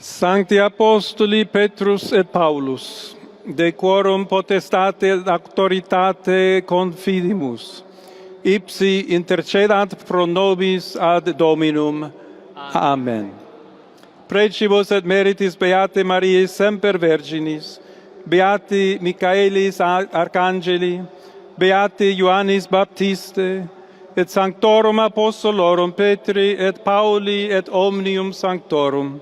Sancti Apostoli Petrus et Paulus, de quorum potestate et auctoritate confidimus, ipsi intercedant pro nobis ad Dominum. Amen. Precibus et meritis Beate Mariae semper Virginis, Beati Michaelis Arcangeli, Beati Ioannis Baptiste, et Sanctorum Apostolorum Petri et Pauli et omnium sanctorum,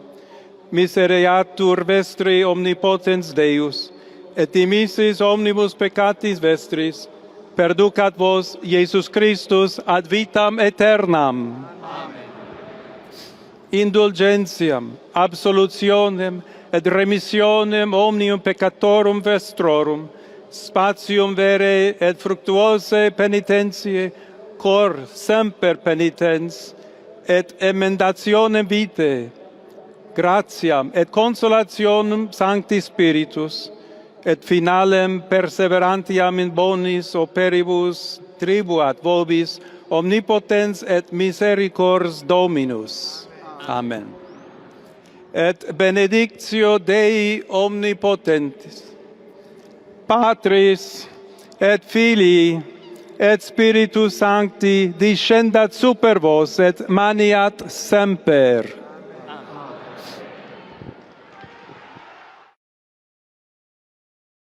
misereatur vestri omnipotens Deus, et dimissis omnibus peccatis vestris, perducat vos Iesus Christus ad vitam aeternam. Amen. Indulgentiam, absolutionem et remissionem omnium peccatorum vestrorum, spatium vere et fructuose penitentiae, cor semper penitens, et emendationem vitae, gratiam et consolationem Sancti Spiritus, et finalem perseverantiam in bonis operibus tribuat vobis omnipotens et misericords Dominus. Amen. Et benedictio Dei omnipotentis, Patris et Filii et Spiritus Sancti descendat super vos et maniat semper.